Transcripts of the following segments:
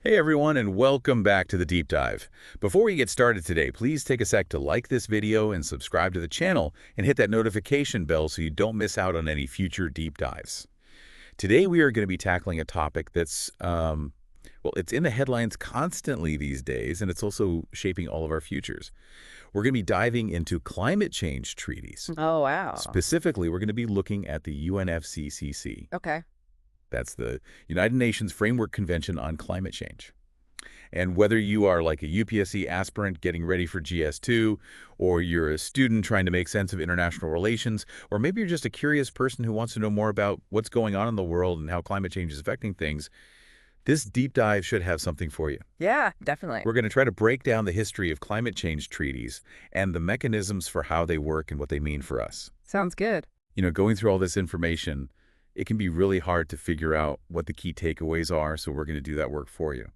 Hey everyone, and welcome back to the Deep Dive. Before we get started today, please take a sec to like this video and subscribe to the channel and hit that notification bell so you don't miss out on any future deep dives. Today we are going to be tackling a topic that's, it's in the headlines constantly these days, and it's also shaping all of our futures. We're going to be diving into climate change treaties. Oh, wow. Specifically, we're going to be looking at the UNFCCC. Okay. That's the United Nations Framework Convention on Climate Change. And whether you are like a UPSC aspirant getting ready for GS2, or you're a student trying to make sense of international relations, or maybe you're just a curious person who wants to know more about what's going on in the world and how climate change is affecting things, this deep dive should have something for you. Yeah, definitely. We're going to try to break down the history of climate change treaties and the mechanisms for how they work and what they mean for us. Sounds good. Going through all this information, it can be really hard to figure out what the key takeaways are, so we're going to do that work for you.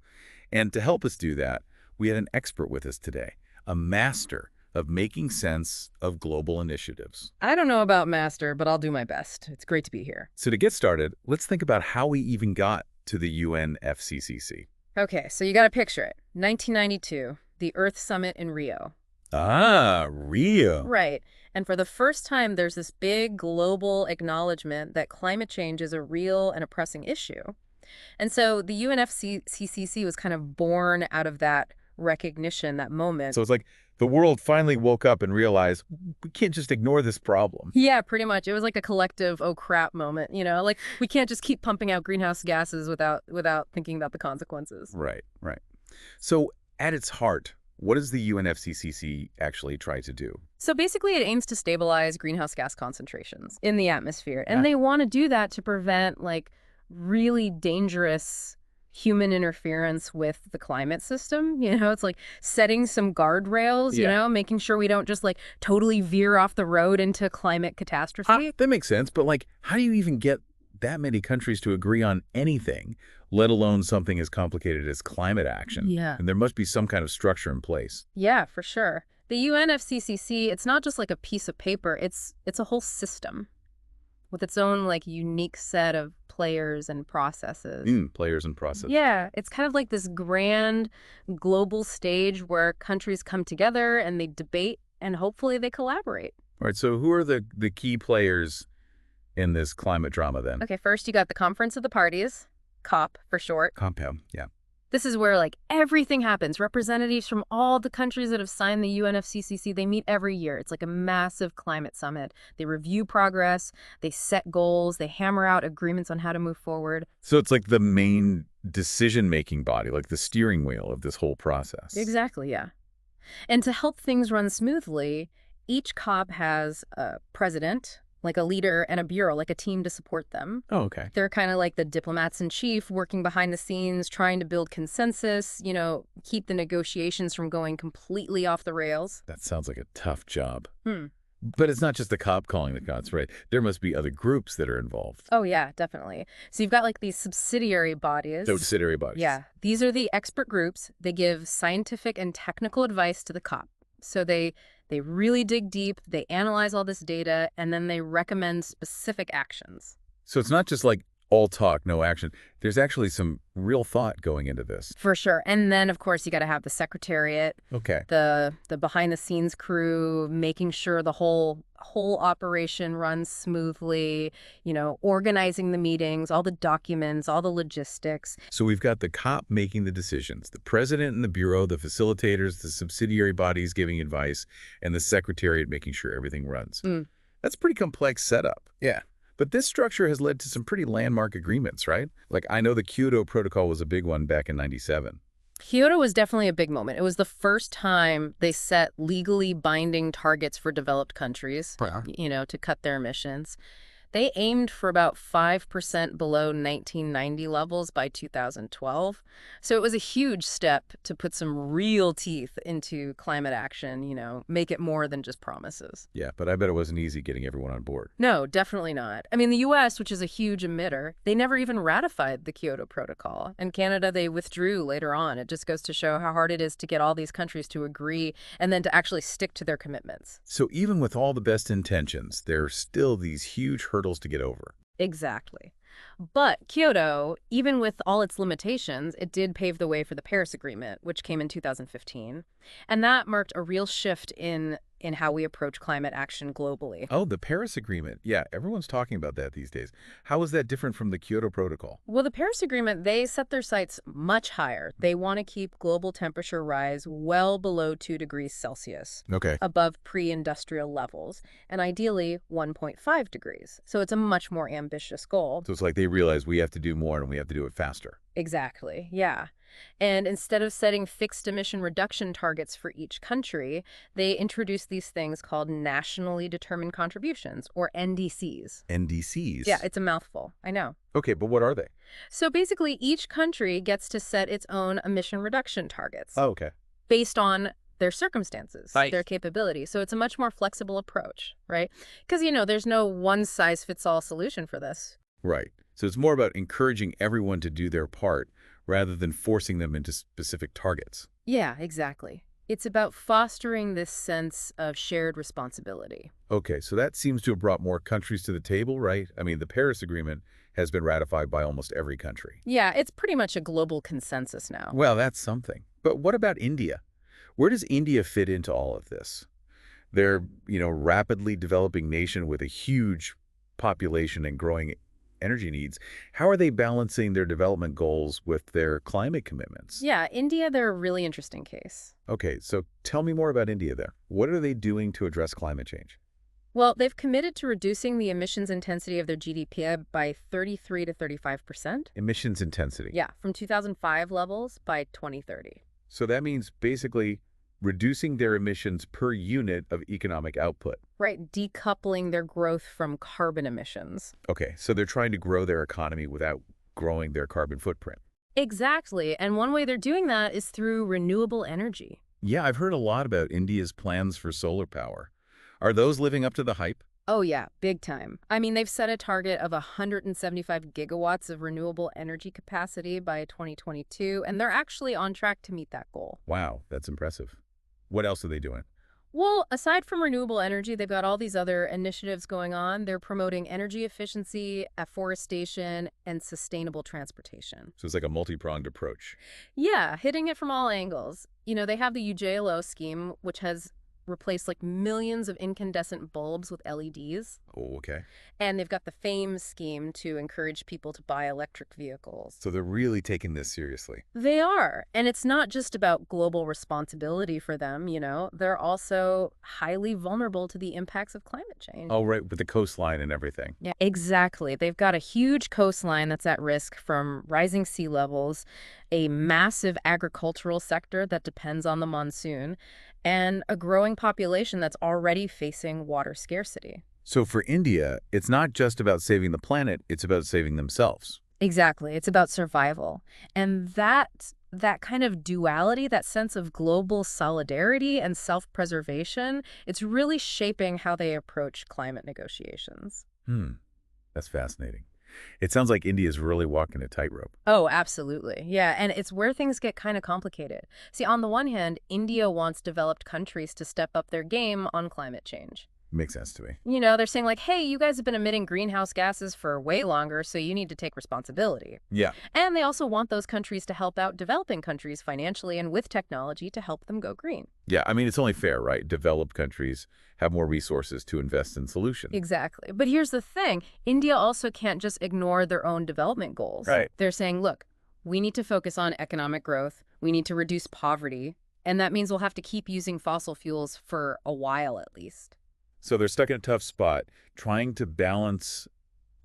And to help us do that, we had an expert with us today, a master of making sense of global initiatives. I don't know about master, but I'll do my best. It's great to be here. So to get started, let's think about how we even got to the UNFCCC. Okay, so you got to picture it. 1992, the Earth Summit in Rio. Ah, Rio. Right. And for the first time, there's this big global acknowledgement that climate change is a real and a pressing issue. And so the UNFCCC was kind of born out of that recognition, that moment. So it's like the world finally woke up and realized we can't just ignore this problem. Yeah, pretty much. It was like a collective, oh crap moment, like we can't just keep pumping out greenhouse gases without thinking about the consequences. Right. So at its heart, what does the UNFCCC actually try to do? So basically, it aims to stabilize greenhouse gas concentrations in the atmosphere. And they want to do that to prevent, really dangerous human interference with the climate system. It's like setting some guardrails, making sure we don't just, totally veer off the road into climate catastrophe. That makes sense. But, how do you even get that many countries to agree on anything, let alone something as complicated as climate action? Yeah. And there must be some kind of structure in place. Yeah, for sure. The UNFCCC, it's not just like a piece of paper. It's a whole system with its own unique set of players and processes. Players and processes. Yeah, it's kind of like this grand global stage where countries come together and they debate and hopefully they collaborate. All right, so who are the key players in this climate drama then? Okay, first you got the Conference of the Parties, COP for short. Compound, yeah. This is where everything happens. Representatives from all the countries that have signed the UNFCCC, they meet every year. It's like a massive climate summit. They review progress, they set goals, they hammer out agreements on how to move forward. So it's like the main decision-making body, like the steering wheel of this whole process. Exactly, yeah. And to help things run smoothly, each COP has a president, like a leader, and a bureau, like a team to support them. Oh, okay. They're kind of like the diplomats in chief working behind the scenes, trying to build consensus, keep the negotiations from going completely off the rails. That sounds like a tough job. But it's not just the COP calling the shots, right? There must be other groups that are involved. Oh, yeah, definitely. So you've got these subsidiary bodies. Subsidiary bodies. Yeah. These are the expert groups. They give scientific and technical advice to the COP. So they really dig deep, they analyze all this data, and then they recommend specific actions. So it's not just all talk, no action. There's actually some real thought going into this. For sure. And then, of course, you got to have the secretariat, Okay. the behind-the-scenes crew, making sure the whole operation runs smoothly, organizing the meetings, all the documents, all the logistics. So we've got the COP making the decisions, the president and the bureau, the facilitators, the subsidiary bodies giving advice, and the secretariat making sure everything runs. That's a pretty complex setup. Yeah. But this structure has led to some pretty landmark agreements, right? I know the Kyoto Protocol was a big one back in '97. Kyoto was definitely a big moment. It was the first time they set legally binding targets for developed countries, to cut their emissions. They aimed for about 5% below 1990 levels by 2012. So it was a huge step to put some real teeth into climate action, make it more than just promises. Yeah, but I bet it wasn't easy getting everyone on board. No, definitely not. I mean, the U.S., which is a huge emitter, they never even ratified the Kyoto Protocol. And Canada, they withdrew later on. It just goes to show how hard it is to get all these countries to agree and then to actually stick to their commitments. So even with all the best intentions, there are still these huge hurdles to get over. Exactly. But Kyoto, even with all its limitations, it did pave the way for the Paris Agreement, which came in 2015. And that marked a real shift in how we approach climate action globally. Oh, the Paris Agreement. Yeah, everyone's talking about that these days. How is that different from the Kyoto Protocol? Well, the Paris Agreement, they set their sights much higher. They want to keep global temperature rise well below 2 degrees Celsius, Okay. above pre-industrial levels, and ideally 1.5 degrees. So it's a much more ambitious goal. So it's like they realize we have to do more and we have to do it faster. Exactly, yeah. And instead of setting fixed emission reduction targets for each country, they introduced these things called nationally determined contributions, or NDCs. NDCs? Yeah, it's a mouthful. I know. Okay, but what are they? So basically, each country gets to set its own emission reduction targets Oh, okay. based on their circumstances, Nice. their capability. So it's a much more flexible approach, right? Because, there's no one-size-fits-all solution for this. Right. So it's more about encouraging everyone to do their part rather than forcing them into specific targets. Yeah, exactly. It's about fostering this sense of shared responsibility. Okay, so that seems to have brought more countries to the table, right? I mean, the Paris Agreement has been ratified by almost every country. Yeah, it's pretty much a global consensus now. Well, that's something. But what about India? Where does India fit into all of this? They're, rapidly developing nation with a huge population and growing energy needs. How are they balancing their development goals with their climate commitments? Yeah, India, they're a really interesting case. Okay, so tell me more about India there. What are they doing to address climate change? Well, they've committed to reducing the emissions intensity of their GDP by 33 to 35%. Emissions intensity. Yeah, from 2005 levels by 2030. So that means basically reducing their emissions per unit of economic output. Right, decoupling their growth from carbon emissions. Okay, so they're trying to grow their economy without growing their carbon footprint. Exactly, and one way they're doing that is through renewable energy. Yeah, I've heard a lot about India's plans for solar power. Are those living up to the hype? Oh yeah, big time. I mean, they've set a target of 175 gigawatts of renewable energy capacity by 2022, and they're actually on track to meet that goal. Wow, that's impressive. What else are they doing? Well, aside from renewable energy, they've got all these other initiatives going on. They're promoting energy efficiency, afforestation, and sustainable transportation. So it's like a multi-pronged approach. Yeah, hitting it from all angles. They have the UJLO scheme, which has replaced millions of incandescent bulbs with LEDs. Oh, okay. And they've got the FAME scheme to encourage people to buy electric vehicles. So they're really taking this seriously. They are. And it's not just about global responsibility for them, They're also highly vulnerable to the impacts of climate change. Oh, right, with the coastline and everything. Yeah, exactly. They've got a huge coastline that's at risk from rising sea levels, a massive agricultural sector that depends on the monsoon, and a growing population that's already facing water scarcity. So for India, it's not just about saving the planet, it's about saving themselves. Exactly. It's about survival. And that kind of duality, that sense of global solidarity and self-preservation, it's really shaping how they approach climate negotiations. That's fascinating. It sounds like India's really walking a tightrope. Oh, absolutely. Yeah, and it's where things get kind of complicated. See, on the one hand, India wants developed countries to step up their game on climate change. Makes sense to me. They're saying hey, you guys have been emitting greenhouse gases for way longer, so you need to take responsibility. Yeah. And they also want those countries to help out developing countries financially and with technology to help them go green. Yeah, I mean, it's only fair, right? Developed countries have more resources to invest in solutions. Exactly. But here's the thing. India also can't just ignore their own development goals. Right. They're saying, look, we need to focus on economic growth. We need to reduce poverty. And that means we'll have to keep using fossil fuels for a while at least. So they're stuck in a tough spot, trying to balance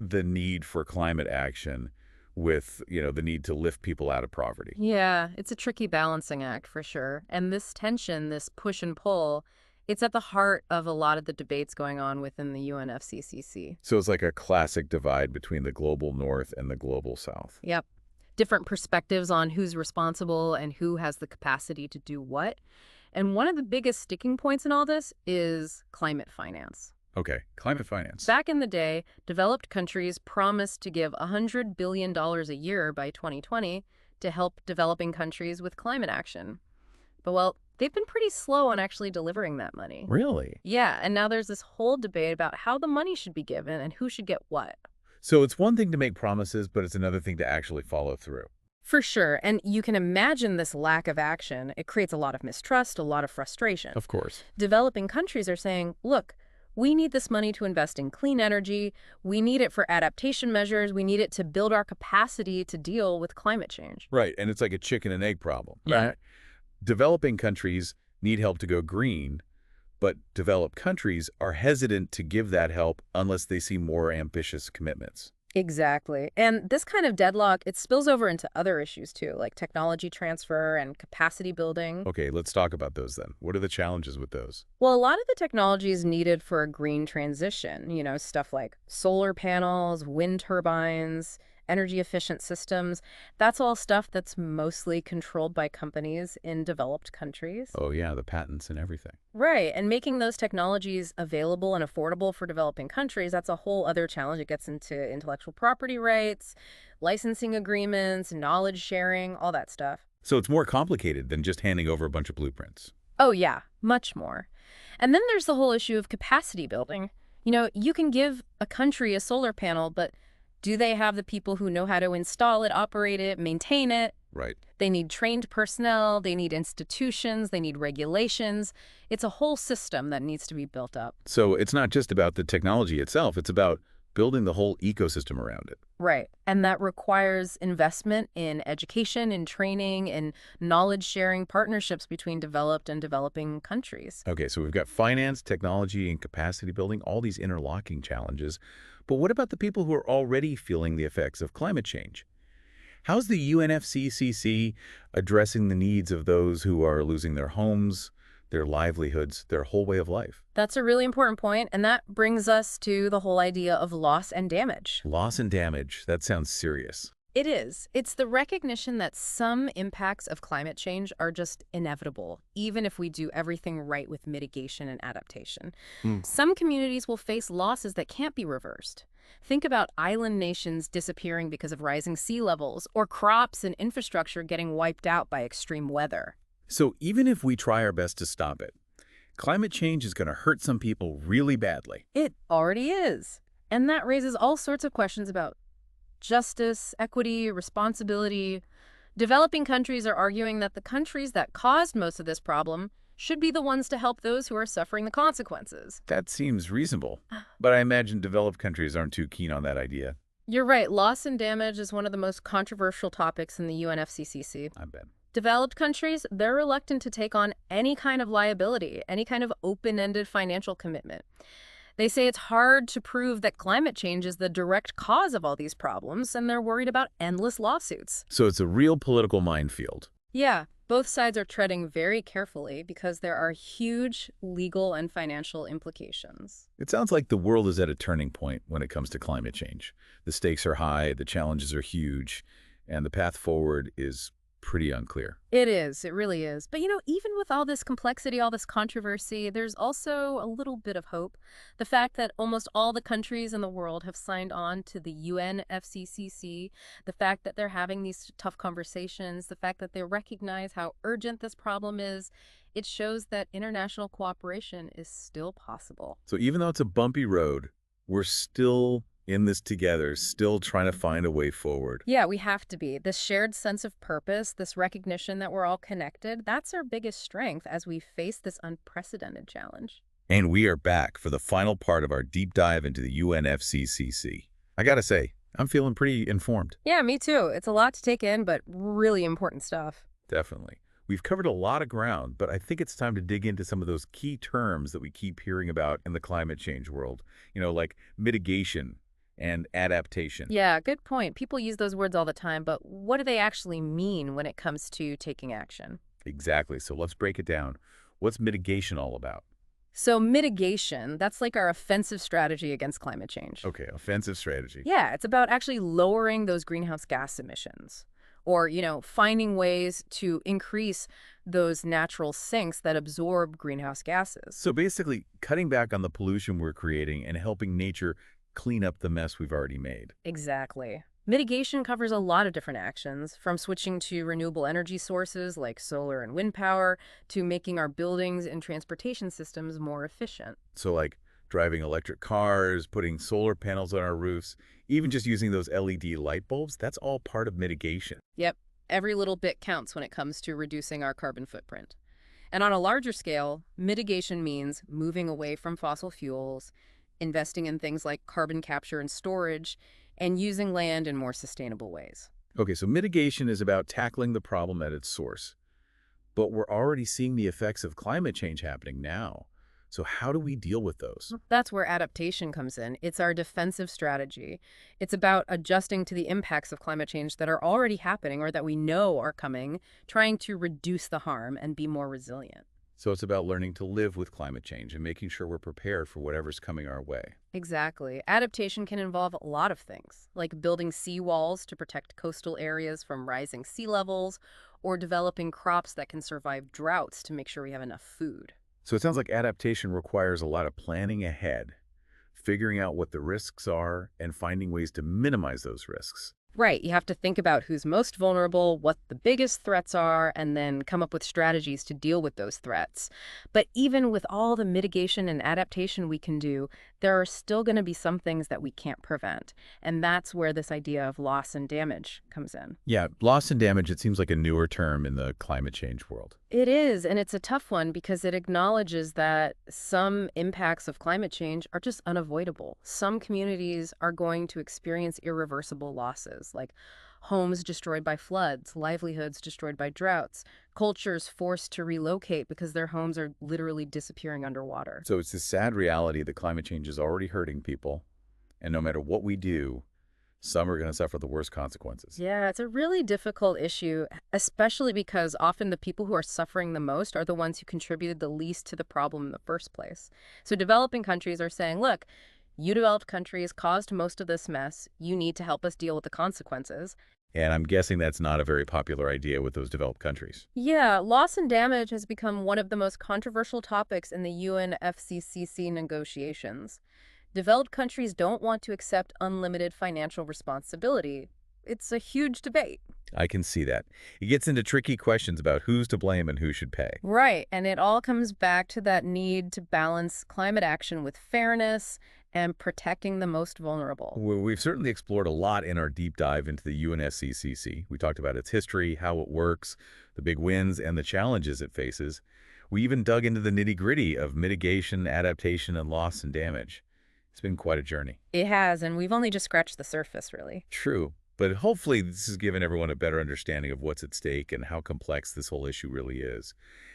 the need for climate action with, the need to lift people out of poverty. Yeah, it's a tricky balancing act for sure. And this tension, this push and pull, it's at the heart of a lot of the debates going on within the UNFCCC. So it's like a classic divide between the global north and the global south. Yep. Different perspectives on who's responsible and who has the capacity to do what. And one of the biggest sticking points in all this is climate finance. Okay, climate finance. Back in the day, developed countries promised to give $100 billion a year by 2020 to help developing countries with climate action. But, well, they've been pretty slow on actually delivering that money. Really? Yeah, and now there's this whole debate about how the money should be given and who should get what. So it's one thing to make promises, but it's another thing to actually follow through. For sure, and you can imagine this lack of action. It creates a lot of mistrust, a lot of frustration. Of course. Developing countries are saying, look, we need this money to invest in clean energy. We need it for adaptation measures. We need it to build our capacity to deal with climate change. Right, and it's like a chicken and egg problem. Yeah. Right? Developing countries need help to go green, but developed countries are hesitant to give that help unless they see more ambitious commitments. Exactly. And this kind of deadlock, it spills over into other issues too, like technology transfer and capacity building. Okay, let's talk about those then. What are the challenges with those? Well, a lot of the technologies needed for a green transition, stuff like solar panels, wind turbines, energy efficient systems, that's all stuff that's mostly controlled by companies in developed countries. Oh yeah, the patents and everything. Right, and making those technologies available and affordable for developing countries, that's a whole other challenge. It gets into intellectual property rights, licensing agreements, knowledge sharing, all that stuff. So it's more complicated than just handing over a bunch of blueprints. Oh yeah, much more. And then there's the whole issue of capacity building. You can give a country a solar panel, but do they have the people who know how to install it, operate it, maintain it? Right. They need trained personnel, they need institutions, they need regulations. It's a whole system that needs to be built up. So it's not just about the technology itself, it's about building the whole ecosystem around it. Right. And that requires investment in education, in training, in knowledge-sharing partnerships between developed and developing countries. Okay, so we've got finance, technology, and capacity building, all these interlocking challenges. But what about the people who are already feeling the effects of climate change? How's the UNFCCC addressing the needs of those who are losing their homes, their livelihoods, their whole way of life? That's a really important point, and that brings us to the whole idea of loss and damage. Loss and damage, that sounds serious. It is. It's the recognition that some impacts of climate change are just inevitable, even if we do everything right with mitigation and adaptation. Some communities will face losses that can't be reversed. Think about island nations disappearing because of rising sea levels, or crops and infrastructure getting wiped out by extreme weather. So even if we try our best to stop it, climate change is going to hurt some people really badly. It already is. And that raises all sorts of questions about justice, equity, responsibility. Developing countries are arguing that the countries that caused most of this problem should be the ones to help those who are suffering the consequences. That seems reasonable, but I imagine developed countries aren't too keen on that idea. You're right. Loss and damage is one of the most controversial topics in the UNFCCC. I bet. Developed countries, they're reluctant to take on any kind of liability, any kind of open-ended financial commitment. They say it's hard to prove that climate change is the direct cause of all these problems, and they're worried about endless lawsuits. So it's a real political minefield. Yeah, both sides are treading very carefully because there are huge legal and financial implications. It sounds like the world is at a turning point when it comes to climate change. The stakes are high, the challenges are huge, and the path forward is pretty unclear. It is. It really is. But, even with all this complexity, all this controversy, there's also a little bit of hope. The fact that almost all the countries in the world have signed on to the UNFCCC, the fact that they're having these tough conversations, the fact that they recognize how urgent this problem is, it shows that international cooperation is still possible. So even though it's a bumpy road, we're still in this together, still trying to find a way forward. Yeah, we have to be. This shared sense of purpose, this recognition that we're all connected, that's our biggest strength as we face this unprecedented challenge. And we are back for the final part of our deep dive into the UNFCCC. I gotta say, I'm feeling pretty informed. Yeah, me too. It's a lot to take in, but really important stuff. Definitely. We've covered a lot of ground, but I think it's time to dig into some of those key terms that we keep hearing about in the climate change world, like mitigation and adaptation. Yeah, good point. People use those words all the time, but what do they actually mean when it comes to taking action? Exactly. So let's break it down. What's mitigation all about? So mitigation, that's like our offensive strategy against climate change. Okay, offensive strategy. Yeah, it's about actually lowering those greenhouse gas emissions or, finding ways to increase those natural sinks that absorb greenhouse gases. So basically, cutting back on the pollution we're creating and helping nature clean up the mess we've already made. Exactly. Mitigation covers a lot of different actions, from switching to renewable energy sources like solar and wind power to making our buildings and transportation systems more efficient. So like Driving electric cars, putting solar panels on our roofs, even just using those LED light bulbs, that's all part of mitigation. Yep, every little bit counts when it comes to reducing our carbon footprint. And on a larger scale, mitigation means moving away from fossil fuels, investing in things like carbon capture and storage, and using land in more sustainable ways. Okay, so mitigation is about tackling the problem at its source. But we're already seeing the effects of climate change happening now. So how do we deal with those? That's where adaptation comes in. It's our defensive strategy. It's about adjusting to the impacts of climate change that are already happening or that we know are coming, trying to reduce the harm and be more resilient. So it's about learning to live with climate change and making sure we're prepared for whatever's coming our way. Exactly. Adaptation can involve a lot of things, like building seawalls to protect coastal areas from rising sea levels, or developing crops that can survive droughts to make sure we have enough food. So it sounds like adaptation requires a lot of planning ahead, figuring out what the risks are, and finding ways to minimize those risks. Right. You have to think about who's most vulnerable, what the biggest threats are, and then come up with strategies to deal with those threats. But even with all the mitigation and adaptation we can do, there are still going to be some things that we can't prevent. And that's where this idea of loss and damage comes in. Yeah, loss and damage, it seems like a newer term in the climate change world. It is, and it's a tough one because it acknowledges that some impacts of climate change are just unavoidable. Some communities are going to experience irreversible losses, like homes destroyed by floods, livelihoods destroyed by droughts, cultures forced to relocate because their homes are literally disappearing underwater. So it's this sad reality that climate change is already hurting people, and no matter what we do, some are going to suffer the worst consequences. Yeah, it's a really difficult issue, especially because often the people who are suffering the most are the ones who contributed the least to the problem in the first place. So developing countries are saying, look, you developed countries caused most of this mess. You need to help us deal with the consequences. And I'm guessing that's not a very popular idea with those developed countries. Yeah, loss and damage has become one of the most controversial topics in the UNFCCC negotiations. Developed countries don't want to accept unlimited financial responsibility. It's a huge debate. I can see that. It gets into tricky questions about who's to blame and who should pay. Right, and it all comes back to that need to balance climate action with fairness and protecting the most vulnerable. We've certainly explored a lot in our deep dive into the UNFCCC. We talked about its history, how it works, the big wins, and the challenges it faces. We even dug into the nitty-gritty of mitigation, adaptation, and loss and damage. It's been quite a journey. It has, and we've only just scratched the surface, really. True, but hopefully this has given everyone a better understanding of what's at stake and how complex this whole issue really is,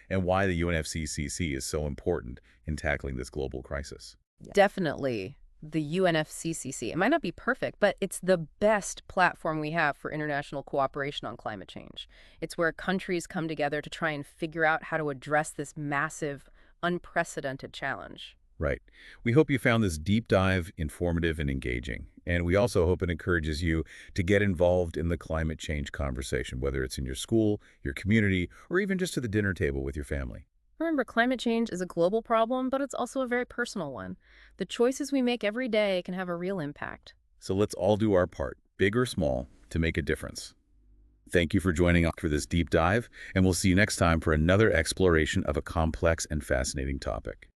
and why the UNFCCC is so important in tackling this global crisis. Definitely the UNFCCC. It might not be perfect, but it's the best platform we have for international cooperation on climate change. It's where countries come together to try and figure out how to address this massive, unprecedented challenge. Right. We hope you found this deep dive informative and engaging. And we also hope it encourages you to get involved in the climate change conversation, whether it's in your school, your community, or even just at the dinner table with your family. Remember, climate change is a global problem, but it's also a very personal one. The choices we make every day can have a real impact. So let's all do our part, big or small, to make a difference. Thank you for joining us for this deep dive, and we'll see you next time for another exploration of a complex and fascinating topic.